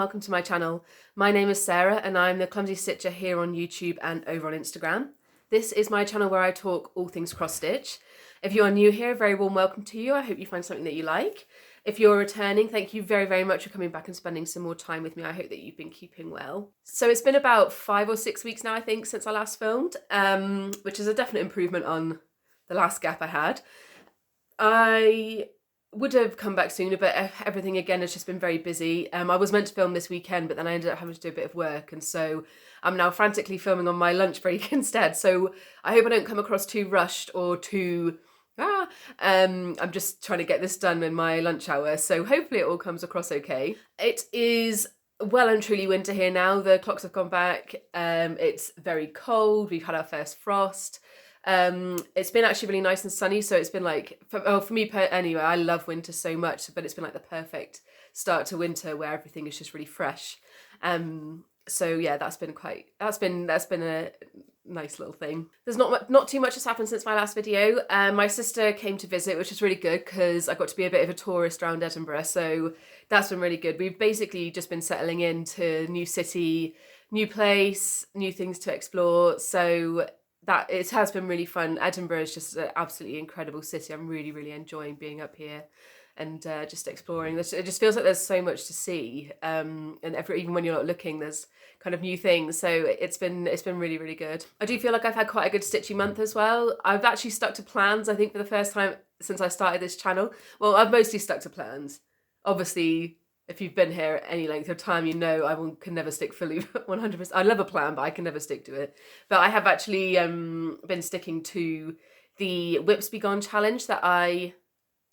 welcome to my channel. My name is Sarah and I'm the Clumsy Stitcher here on YouTube and over on Instagram. This is my channel where I talk all things cross stitch. If you are new here, a very warm welcome to you. I hope you find something that you like. If you're returning, thank you very, very much for coming back and spending some more time with me. I hope that you've been keeping well. So it's been about 5 or 6 weeks now, I think, since I last filmed, which is a definite improvement on the last gap I had. I would have come back sooner, but everything again has just been very busy. I was meant to film this weekend, but then I ended up having to do a bit of work, and so I'm now frantically filming on my lunch break instead. So I hope I don't come across too rushed or too I'm just trying to get this done in my lunch hour, so hopefully it all comes across okay. It is well and truly winter here now. The clocks have gone back. It's very cold. We've had our first frost. It's been actually really nice and sunny, so it's been like, for me anyway, I love winter so much, but it's been like the perfect start to winter where everything is just really fresh. So yeah, that's been a nice little thing. There's not too much has happened since my last video. My sister came to visit, which is really good because I got to be a bit of a tourist around Edinburgh, so that's been really good. We've basically just been settling into new city, new place, new things to explore, so that it has been really fun. Edinburgh is just an absolutely incredible city. I'm really, really enjoying being up here and just exploring. It just feels like there's so much to see, and even when you're not looking, there's kind of new things. So it's been really, really good. I do feel like I've had quite a good stitchy month as well. I've actually stuck to plans, I think, for the first time since I started this channel. Well, I've mostly stuck to plans. Obviously, if you've been here any length of time, you know I can never stick fully 100%. I love a plan, but I can never stick to it. But I have actually been sticking to the Whips Be Gone challenge that I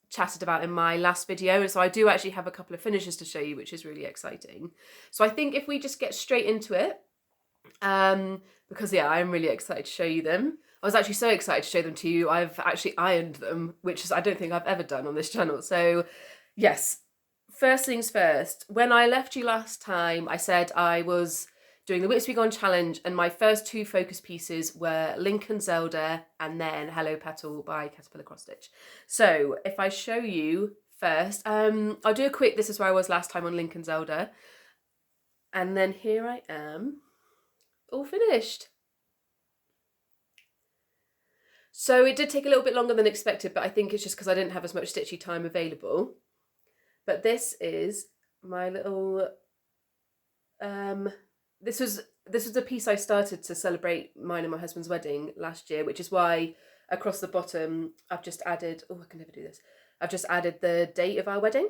chatted about in my last video, and so I do actually have a couple of finishes to show you, which is really exciting. So I think if we just get straight into it, because yeah, I'm really excited to show you them. I was actually so excited to show them to you. I've actually ironed them, which is I don't think I've ever done on this channel. So yes, first things first, when I left you last time, I said I was doing the Whips Be Gone challenge, and my first 2 focus pieces were Link and Zelda and then Hello Petal by Caterpillar Cross Stitch. So if I show you first, I'll do a quick this is where I was last time on Link and Zelda, and then here I am, all finished. So it did take a little bit longer than expected, but I think it's just because I didn't have as much stitchy time available. But this is my little, this was a piece I started to celebrate mine and my husband's wedding last year, which is why across the bottom I've just added, oh, I can never do this. I've just added the date of our wedding.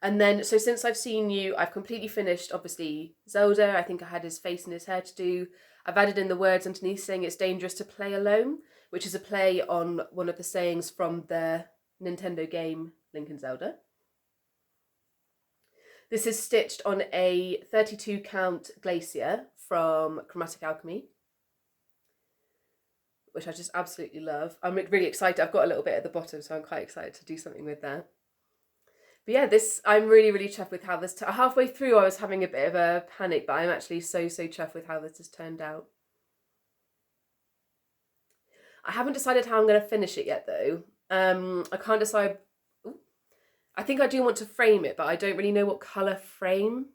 And then, so since I've seen you, I've completely finished, obviously, Zelda. I think I had his face and his hair to do. I've added in the words underneath saying it's dangerous to play alone, which is a play on one of the sayings from the Nintendo game Link and Zelda. This is stitched on a 32 count glacier from Chromatic Alchemy, which I just absolutely love. I'm really excited. I've got a little bit at the bottom, so I'm quite excited to do something with that. But yeah, I'm really, really chuffed with how this, halfway through I was having a bit of a panic, but I'm actually so chuffed with how this has turned out. I haven't decided how I'm going to finish it yet though. I can't decide. I think I do want to frame it, but I don't really know what colour frame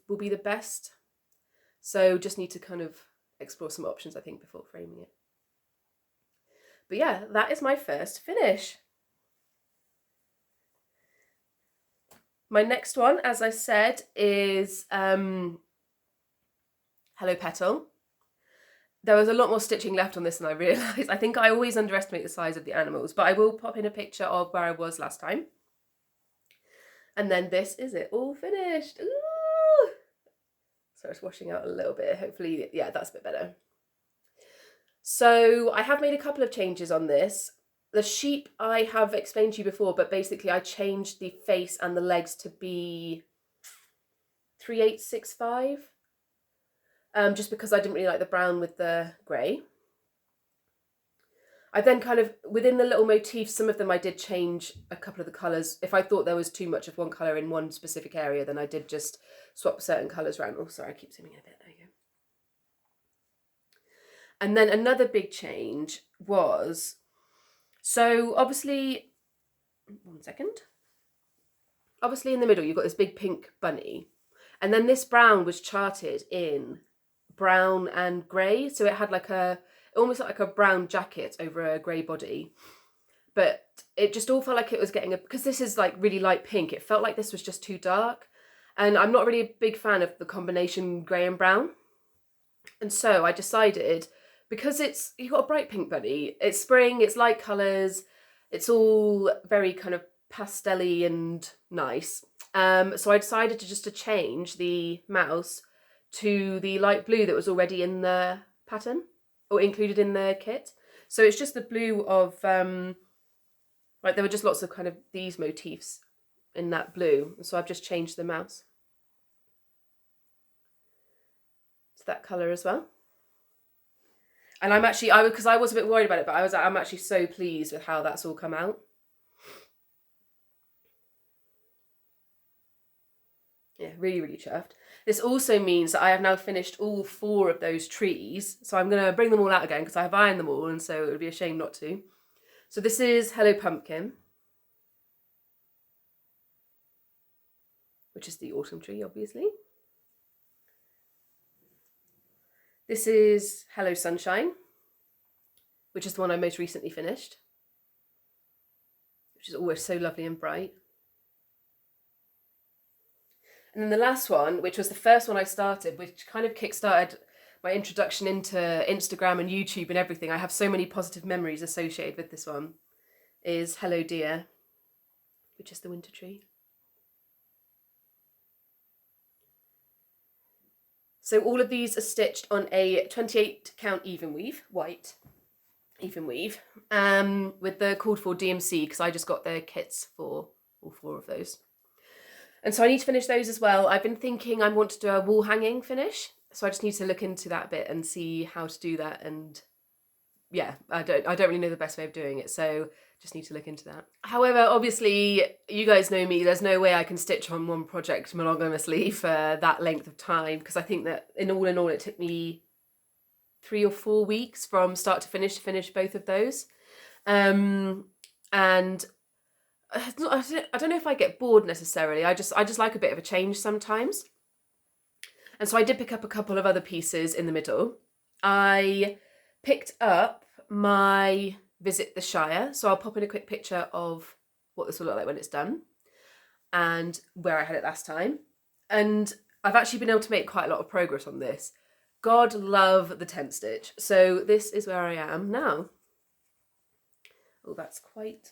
will be the best. So just need to kind of explore some options, I think, before framing it. But yeah, that is my first finish. My next one, as I said, is Hello Petal. There was a lot more stitching left on this than I realised. I think I always underestimate the size of the animals, but I will pop in a picture of where I was last time. And then this is it, all finished. Ooh! So it's washing out a little bit. Hopefully, yeah, that's a bit better. So I have made a couple of changes on this. The sheep I have explained to you before, but basically I changed the face and the legs to be 3865. Just because I didn't really like the brown with the grey. I then kind of, within the little motifs, some of them I did change a couple of the colours. If I thought there was too much of one colour in one specific area, then I did just swap certain colours around. Oh, sorry, I keep zooming in a bit. There you go. And then another big change was, so obviously, one second. obviously in the middle you've got this big pink bunny, and then this brown was charted in brown and grey, so it had like almost like a brown jacket over a grey body. But it just all felt like it was getting because this is like really light pink, it felt like this was just too dark. And I'm not really a big fan of the combination grey and brown. And so I decided, because you've got a bright pink bunny, it's spring, it's light colours, it's all very kind of pastel-y and nice. So I decided to change the mouse to the light blue that was already in the pattern, or included in the kit. So it's just the blue of, like there were just lots of kind of these motifs in that blue. So I've just changed the mouse to that colour as well. And I'm actually, because I was a bit worried about it, but I'm actually so pleased with how that's all come out. Yeah, really, really chuffed. This also means that I have now finished all 4 of those trees. So I'm going to bring them all out again because I've ironed them all, and so it would be a shame not to. So this is Hello Pumpkin, which is the autumn tree, obviously. This is Hello Sunshine, which is the one I most recently finished, which is always so lovely and bright. And then the last one, which was the first one I started, which kind of kickstarted my introduction into Instagram and YouTube and everything. I have so many positive memories associated with this one, is Hello Dear, which is the winter tree. So all of these are stitched on a 28 count even weave, white even weave, with the called for DMC, because I just got the kits for all 4 of those. And so I need to finish those as well. I've been thinking I want to do a wall hanging finish, so I just need to look into that a bit and see how to do that. And yeah, I don't really know the best way of doing it, so just need to look into that. However, obviously, you guys know me, there's no way I can stitch on one project monogamously for that length of time, because I think that in all it took me 3 or 4 weeks from start to finish both of those. And I don't know if I get bored necessarily. I just like a bit of a change sometimes. And so I did pick up a couple of other pieces in the middle. I picked up my Visit the Shire. So I'll pop in a quick picture of what this will look like when it's done and where I had it last time. And I've actually been able to make quite a lot of progress on this. God love the tent stitch. So this is where I am now. Oh, that's quite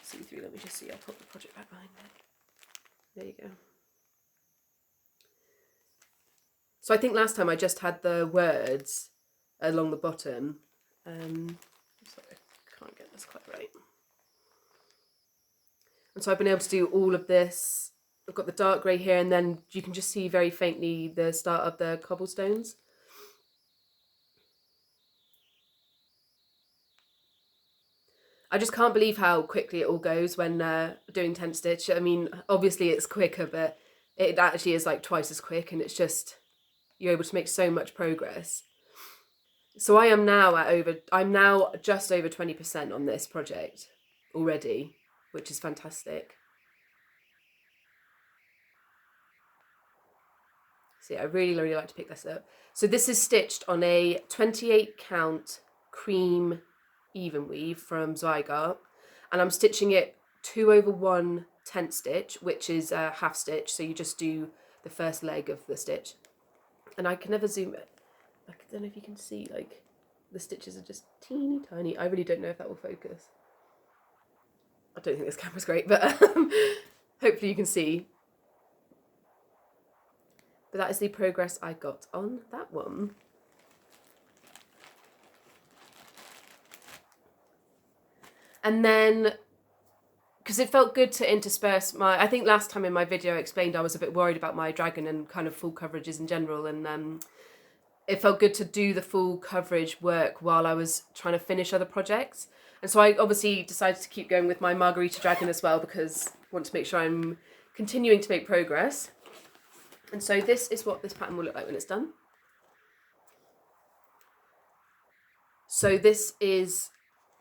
see-through. Let me just see. I'll put the project back behind it. There you go. So I think last time I just had the words along the bottom. Sorry, I can't get this quite right. And so I've been able to do all of this. I've got the dark grey here, and then you can just see very faintly the start of the cobblestones. I just can't believe how quickly it all goes when doing tent stitch. I mean, obviously it's quicker, but it actually is like twice as quick, and it's just, you're able to make so much progress. So I'm now just over 20% on this project already, which is fantastic. So yeah, I really, really like to pick this up. So this is stitched on a 28 count cream even weave from Zygarde, and I'm stitching it 2/1 tent stitch, which is a half stitch, so you just do the first leg of the stitch. And I can never zoom it. I don't know if you can see, like, the stitches are just teeny tiny. I really don't know if that will focus. I don't think this camera's great, but hopefully you can see. But that is the progress I got on that one. And then, because it felt good to intersperse I think last time in my video I explained I was a bit worried about my dragon and kind of full coverages in general, and it felt good to do the full coverage work while I was trying to finish other projects. And so I obviously decided to keep going with my Margarita dragon as well, because I want to make sure I'm continuing to make progress. And so this is what this pattern will look like when it's done. So this is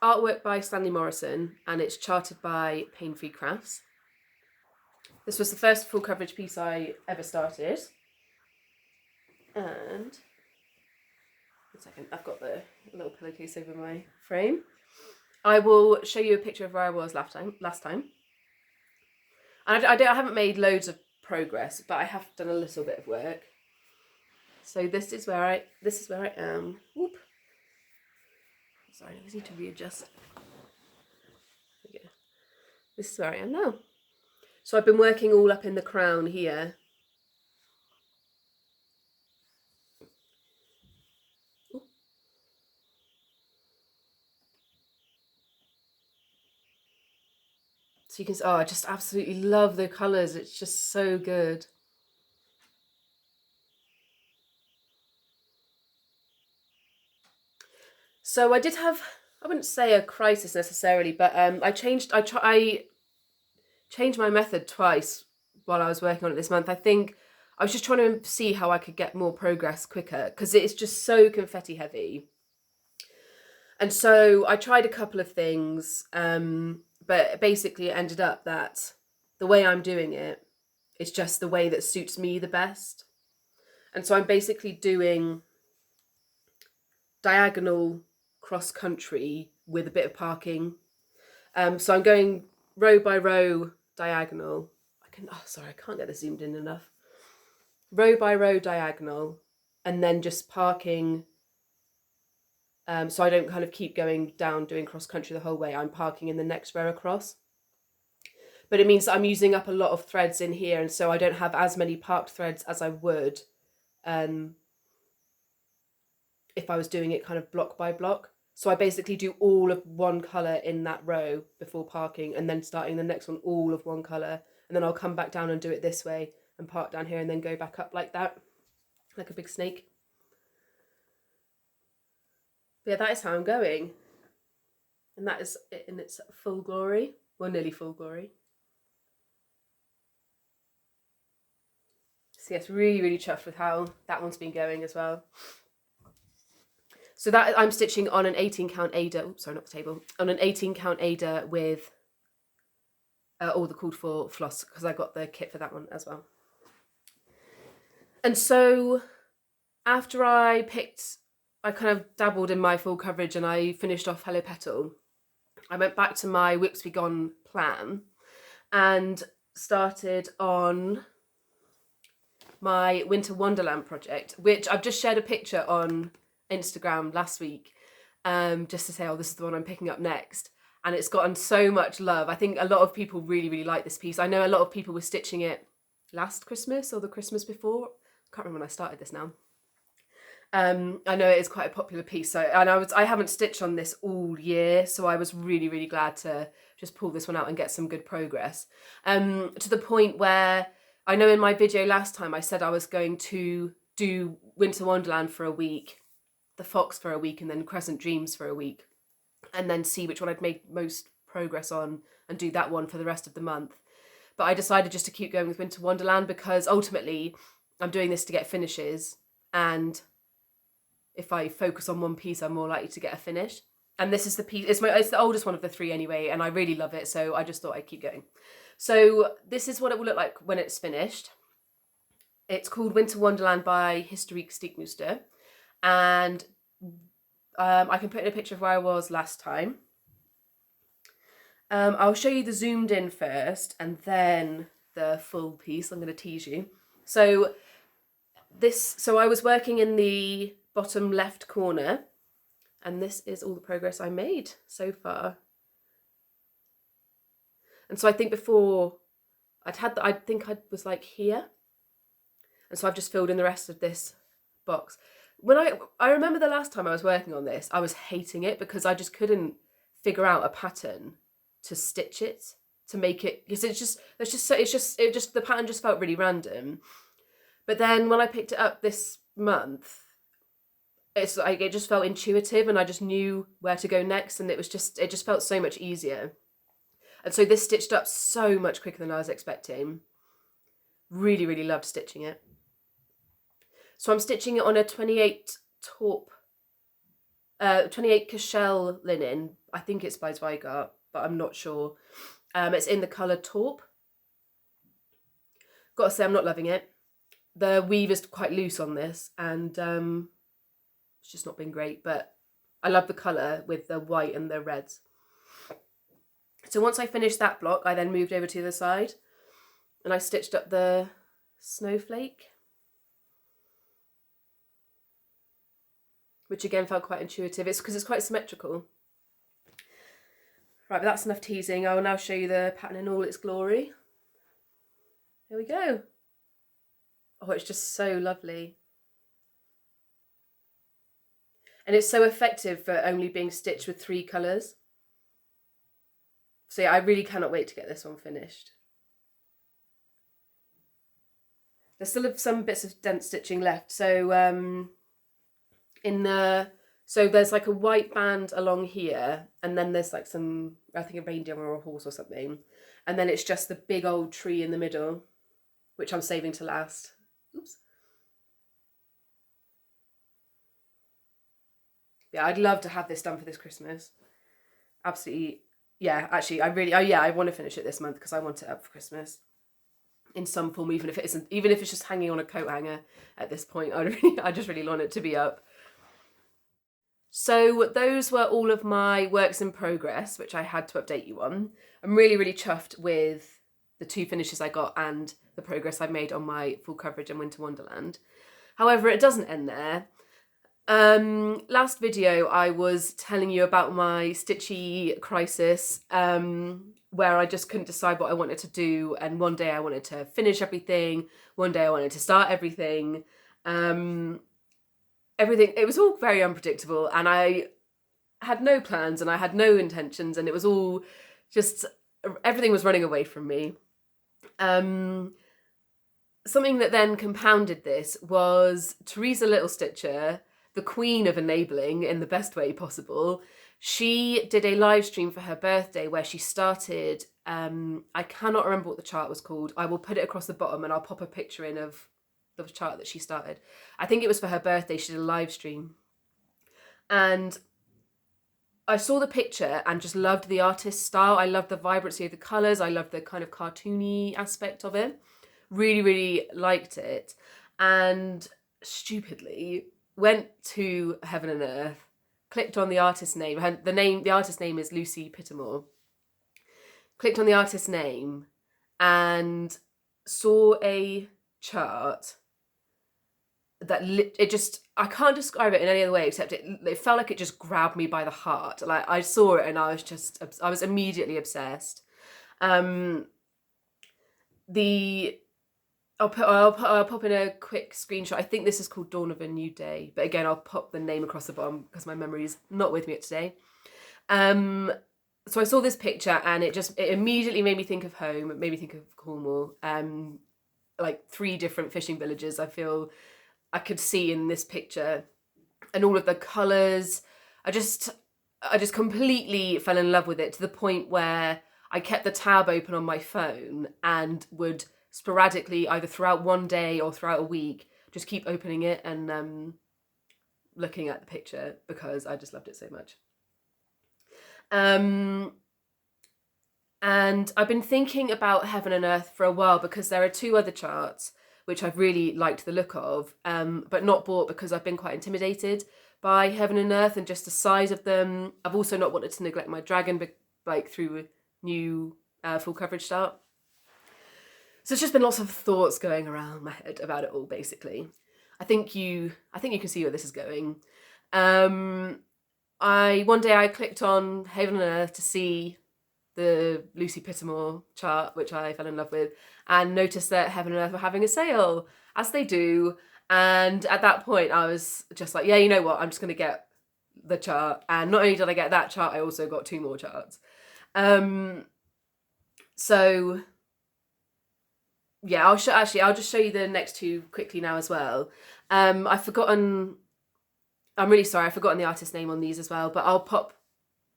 artwork by Stanley Morrison, and it's charted by Pain Free Crafts. This was the first full coverage piece I ever started. And, 1 second, I've got the little pillowcase over my frame. I will show you a picture of where I was last time. And I haven't made loads of progress, but I have done a little bit of work. So this is where I am. Whoop. Sorry, I need to readjust. Okay. This is where I am now. So I've been working all up in the crown here. So you can see, oh, I just absolutely love the colours. It's just so good. So I did have, I wouldn't say a crisis necessarily, but I changed my method twice while I was working on it this month. I think I was just trying to see how I could get more progress quicker because it's just so confetti heavy. And so I tried a couple of things, but basically it ended up that the way I'm doing it is just the way that suits me the best. And so I'm basically doing diagonal cross country with a bit of parking. So I'm going row by row diagonal. I can't get this zoomed in enough. Row by row diagonal, and then just parking. So I don't kind of keep going down doing cross country the whole way. I'm parking in the next row across. But it means that I'm using up a lot of threads in here, and so I don't have as many parked threads as I would if I was doing it kind of block by block. So I basically do all of one colour in that row before parking, and then starting the next one all of one colour, and then I'll come back down and do it this way and park down here and then go back up like that, like a big snake. But yeah, that is how I'm going. And that is it in its full glory. Well, nearly full glory. So yes, really, really chuffed with how that one's been going as well. So that I'm stitching on an 18 count Ada, oops, sorry, not the table, on an 18 count Ada with all the called for floss, because I got the kit for that one as well. And so after I kind of dabbled in my full coverage and I finished off Hello Petal, I went back to my Whips Be Gone plan and started on my Winter Wonderland project, which I've just shared a picture on Instagram last week, just to say, oh, this is the one I'm picking up next. And it's gotten so much love. I think a lot of people really, really like this piece. I know a lot of people were stitching it last Christmas or the Christmas before. I can't remember when I started this now. I know it is quite a popular piece. So, and I haven't stitched on this all year, so I was really, really glad to just pull this one out and get some good progress. To the point where I know in my video last time I said I was going to do Winter Wonderland for a week, the Fox for a week, and then Crescent Dreams for a week, and then see which one I'd made most progress on and do that one for the rest of the month. But I decided just to keep going with Winter Wonderland because ultimately I'm doing this to get finishes, and if I focus on one piece I'm more likely to get a finish. And this is the piece, it's the oldest one of the three anyway, and I really love it, so I just thought I'd keep going. So this is what it will look like when it's finished. It's called Winter Wonderland by Historique Stiekmuster, and I can put in a picture of where I was last time. I'll show you the zoomed in first and then the full piece. I'm going to tease you. So I was working in the bottom left corner, and this is all the progress I made so far. And so I think before I think I was like here, and so I've just filled in the rest of this box. When I remember the last time I was working on this, I was hating it because I just couldn't figure out a pattern to stitch it, to make it, because the pattern just felt really random. But then when I picked it up this month, it's like it just felt intuitive, and I just knew where to go next, and it just felt so much easier. And so this stitched up so much quicker than I was expecting. Really, really loved stitching it. So I'm stitching it on a 28 Cashel linen. I think it's by Zweigart, but I'm not sure. It's in the colour taupe. Gotta say, I'm not loving it. The weave is quite loose on this, and it's just not been great, but I love the colour with the white and the reds. So once I finished that block, I then moved over to the other side and I stitched up the snowflake, which again felt quite intuitive. It's because it's quite symmetrical. Right, but that's enough teasing. I will now show you the pattern in all its glory. Here we go. Oh, it's just so lovely. And it's so effective for only being stitched with 3 colours. So yeah, I really cannot wait to get this one finished. There's still some bits of dent stitching left. So so there's like a white band along here, and then there's like some, I think a reindeer or a horse or something. And then it's just the big old tree in the middle, which I'm saving to last. Oops. Yeah, I'd love to have this done for this Christmas. Absolutely. Yeah, actually, I want to finish it this month because I want it up for Christmas in some form, even if it's just hanging on a coat hanger at this point. I just really want it to be up. So those were all of my works in progress, which I had to update you on. I'm really, really chuffed with the 2 finishes I got and the progress I've made on my full coverage in Winter Wonderland. However, it doesn't end there. Last video I was telling you about my stitchy crisis, where I just couldn't decide what I wanted to do, and one day I wanted to finish everything, one day I wanted to start everything. It was all very unpredictable, and I had no plans and I had no intentions, and it was all just, everything was running away from me. Something that then compounded this was Teresa Little Stitcher, the queen of enabling in the best way possible. She did a live stream for her birthday where she started, I cannot remember what the chart was called. I will put it across the bottom and I'll pop a picture in of the chart that she started. I think it was for her birthday. She did a live stream. And I saw the picture and just loved the artist's style. I loved the vibrancy of the colours. I loved the kind of cartoony aspect of it. Really, really liked it. And stupidly went to Heaven and Earth, clicked on the artist's name. The artist's name is Lucy Pittermore. Clicked on the artist's name and saw a chart that I can't describe it in any other way except it felt like it just grabbed me by the heart. Like, I saw it and I was immediately obsessed. I'll pop in a quick screenshot. I think this is called Dawn of a New Day, but again, I'll pop the name across the bottom because my memory's not with me today. So I saw this picture and it immediately made me think of home. It made me think of Cornwall. Like 3 different fishing villages I feel I could see in this picture, and all of the colours. I just completely fell in love with it to the point where I kept the tab open on my phone and would sporadically, either throughout one day or throughout a week, just keep opening it and looking at the picture because I just loved it so much. And I've been thinking about Heaven and Earth for a while because there are 2 other charts which I've really liked the look of, but not bought because I've been quite intimidated by Heaven and Earth and just the size of them. I've also not wanted to neglect my dragon, like through a new full coverage start. So it's just been lots of thoughts going around my head about it all, basically. I think you can see where this is going. One day I clicked on Heaven and Earth to see the Lucy Pittermore chart, which I fell in love with, and noticed that Heaven and Earth were having a sale, as they do. And at that point, I was just like, yeah, you know what? I'm just going to get the chart. And not only did I get that chart, I also got 2 more charts. So yeah, I'll just show you the next 2 quickly now as well. I'm really sorry, I've forgotten the artist's name on these as well, but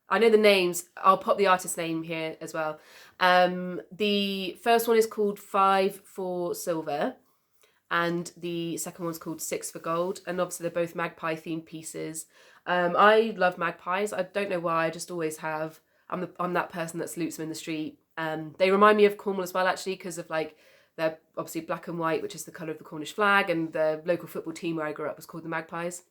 I know the names. I'll pop the artist's name here as well. The first one is called 5 for Silver, and the second one's called 6 for Gold. And obviously they're both magpie themed pieces. I love magpies. I don't know why. I just always have. I'm that person that salutes them in the street. They remind me of Cornwall as well, actually, because of like They're obviously black and white, which is the colour of the Cornish flag, and the local football team where I grew up was called the Magpies.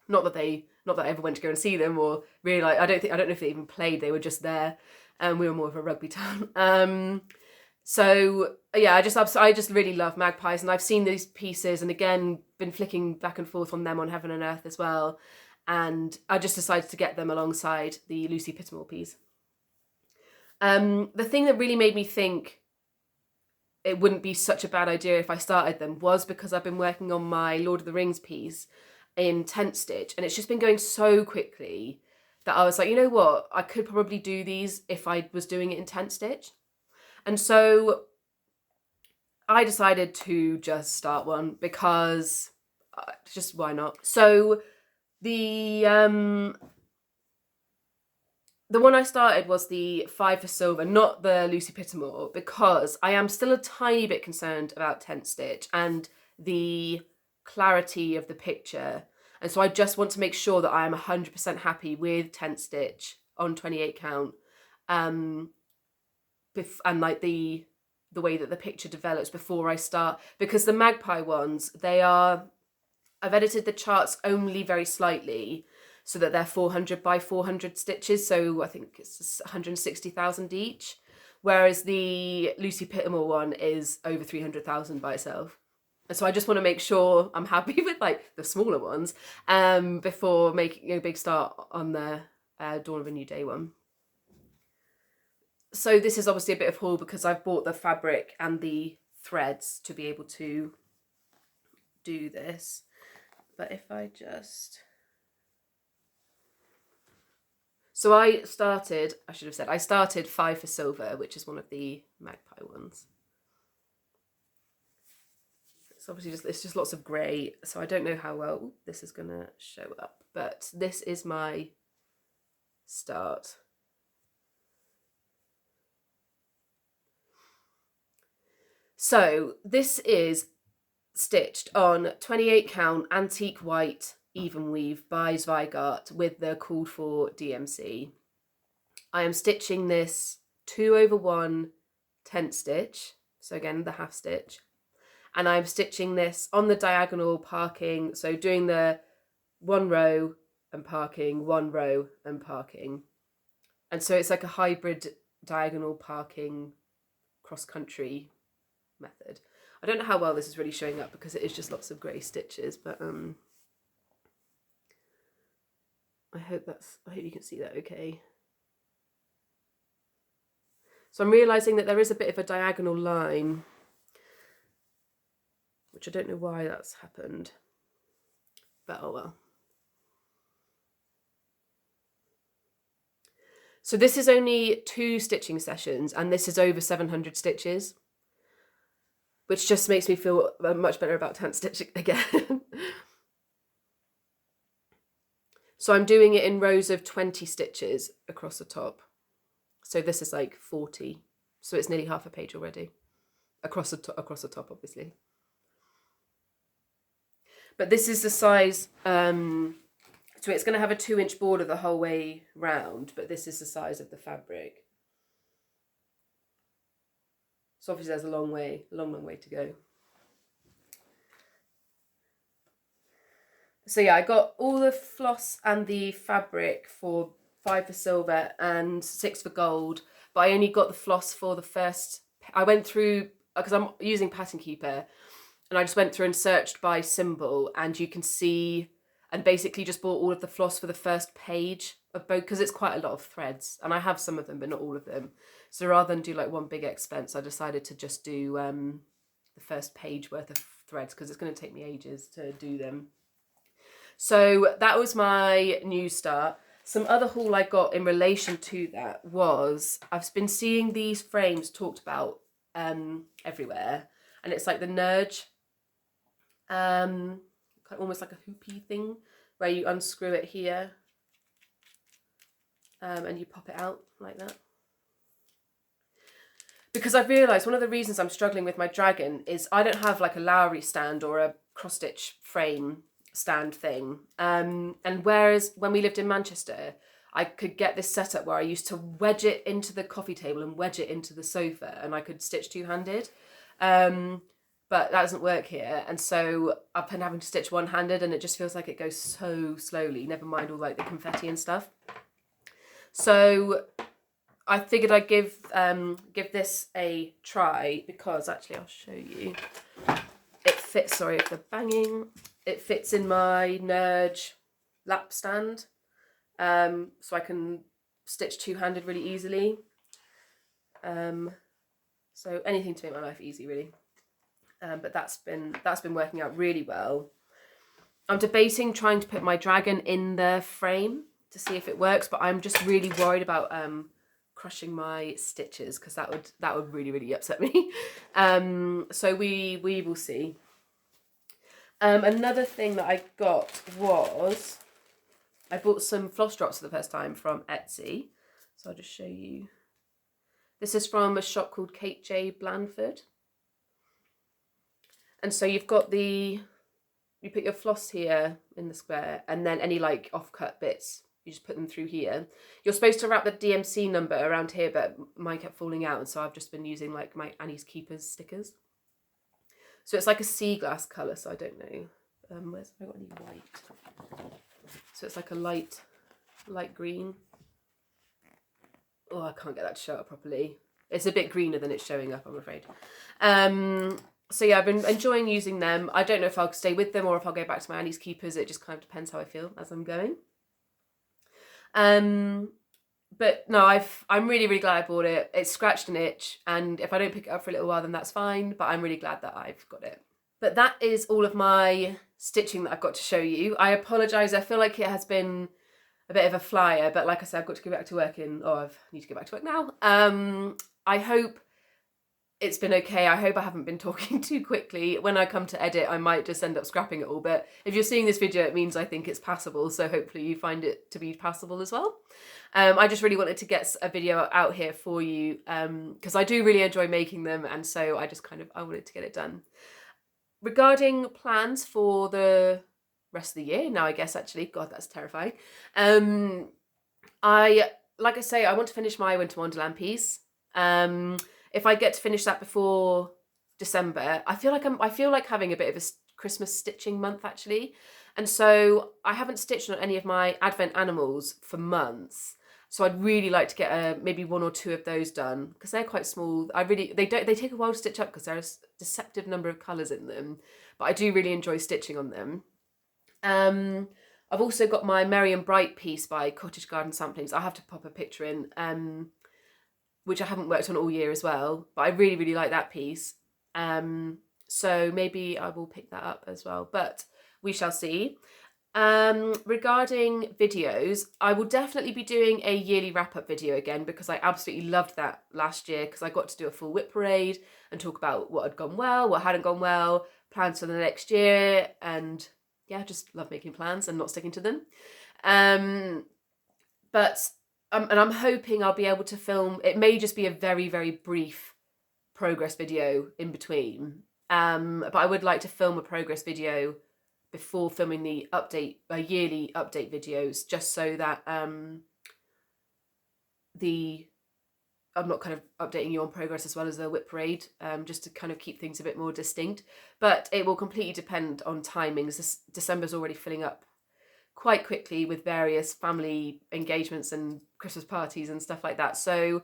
Not that I ever went to go and see them, or really, like, I don't know if they even played. They were just there, and we were more of a rugby town. So yeah, I just really love magpies, and I've seen these pieces, and again been flicking back and forth on them on Heaven and Earth as well, and I just decided to get them alongside the Lucy Pittermore piece. The thing that really made me think it wouldn't be such a bad idea if I started them was because I've been working on my Lord of the Rings piece in tent stitch, and it's just been going so quickly that I was like, you know what, I could probably do these if I was doing it in tent stitch. And so I decided to just start one because just why not? So the one I started was the 5 for silver, not the Lucy Pittermore, because I am still a tiny bit concerned about tent stitch and the clarity of the picture. And so I just want to make sure that I am 100% happy with tent stitch on 28 count. And like the way that the picture develops before I start, because the magpie ones, I've edited the charts only very slightly so that they're 400 by 400 stitches, so I think it's 160,000 each, whereas the Lucy Pittermore one is over 300,000 by itself. And so I just want to make sure I'm happy with like the smaller ones before making a big start on the Dawn of a New Day one. So this is obviously a bit of haul because I've bought the fabric and the threads to be able to do this. But if I just... So I started 5 for silver, which is one of the magpie ones. It's obviously it's just lots of grey, so I don't know how well this is going to show up. But this is my start. So this is stitched on 28 count antique white even weave by Zweigart with the called for DMC. I am stitching this 2/1 tent stitch, so again the half stitch, and I'm stitching this on the diagonal parking, so doing the 1 row and parking, 1 row and parking. And so it's like a hybrid diagonal parking cross country method. I don't know how well this is really showing up because it is just lots of grey stitches, but I hope you can see that okay. So I'm realising that there is a bit of a diagonal line, which I don't know why that's happened, but oh well. So this is only 2 stitching sessions, and this is over 700 stitches, which just makes me feel much better about tent stitching again. So I'm doing it in rows of 20 stitches across the top. So this is like 40. So it's nearly half a page already. Across the top, obviously. But this is the size, so it's going to have a 2-inch border the whole way round, but this is the size of the fabric. So obviously there's a long way to go. So yeah, I got all the floss and the fabric for 5 for silver and 6 for gold, but I only got the floss for the first. I went through, because I'm using Pattern Keeper, and I just went through and searched by symbol, and you can see, and basically just bought all of the floss for the first page of both, because it's quite a lot of threads, and I have some of them, but not all of them. So rather than do like one big expense, I decided to just do the first page worth of threads, because it's going to take me ages to do them. So that was my new start. Some other haul I got in relation to that was, I've been seeing these frames talked about everywhere, and it's like the Nurge, almost like a hoopy thing, where you unscrew it here and you pop it out like that. Because I've realised one of the reasons I'm struggling with my dragon is I don't have like a Lowry stand or a cross-stitch frame stand thing. And whereas when we lived in Manchester, I could get this setup where I used to wedge it into the coffee table and wedge it into the sofa, and I could stitch two-handed. But that doesn't work here, and so I've been having to stitch one-handed, and it just feels like it goes so slowly, never mind all like the confetti and stuff. So I figured I'd give this a try, because actually I'll show you. It fits, sorry if the banging, it fits in my Nerge lap stand, so I can stitch two-handed really easily. So anything to make my life easy, really. But that's been working out really well. I'm debating trying to put my dragon in the frame to see if it works, but I'm just really worried about crushing my stitches, because that would really, really upset me. So we will see. Another thing that I got was I bought some floss drops for the first time from Etsy. So I'll just show you. This is from a shop called Kate J. Blandford. And so you've got you put your floss here in the square, and then any like off-cut bits, you just put them through here. You're supposed to wrap the DMC number around here, but mine kept falling out, and so I've just been using like my Annie's Keepers stickers. So it's like a sea glass colour, so I don't know. Have I got any white? So it's like a light green. Oh, I can't get that to show up properly. It's a bit greener than it's showing up, I'm afraid. So yeah, I've been enjoying using them. I don't know if I'll stay with them or if I'll go back to my Annie's Keepers. It just kind of depends how I feel as I'm going. But no, I'm really, really glad I bought it. It's scratched an itch, and if I don't pick it up for a little while, then that's fine. But I'm really glad that I've got it. But that is all of my stitching that I've got to show you. I apologise. I feel like it has been a bit of a flyer, but like I said, I've got to go back to work I need to go back to work now. I hope it's been okay. I hope I haven't been talking too quickly. When I come to edit, I might just end up scrapping it all. But if you're seeing this video, it means I think it's passable. So hopefully you find it to be passable as well. I just really wanted to get a video out here for you, because I do really enjoy making them. And so I wanted to get it done. Regarding plans for the rest of the year, now I guess actually, God, that's terrifying. Like I say, I want to finish my Winter Wonderland piece. If I get to finish that before December, I feel like having a bit of a Christmas stitching month actually. And so I haven't stitched on any of my Advent animals for months. So I'd really like to get maybe one or two of those done, because they're quite small. They take a while to stitch up because there's a deceptive number of colours in them, but I do really enjoy stitching on them. I've also got my Merry and Bright piece by Cottage Garden Samplings. I'll have to pop a picture in, which I haven't worked on all year as well, but I really, really like that piece. So maybe I will pick that up as well, but we shall see. Regarding videos, I will definitely be doing a yearly wrap-up video again, because I absolutely loved that last year, because I got to do a full whip parade and talk about what had gone well, what hadn't gone well, plans for the next year, and yeah, just love making plans and not sticking to them. And I'm hoping I'll be able to film, it may just be a very, very brief progress video in between, but I would like to film a progress video before filming the yearly update videos, just so that I'm not kind of updating you on progress as well as the whip parade, just to kind of keep things a bit more distinct. But it will completely depend on timings. December's already filling up quite quickly with various family engagements and Christmas parties and stuff like that. So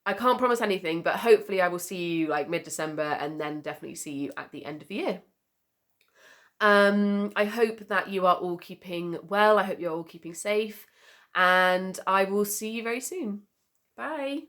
I can't promise anything, but hopefully I will see you like mid-December, and then definitely see you at the end of the year. I hope that you are all keeping well. I hope you're all keeping safe, and I will see you very soon. Bye.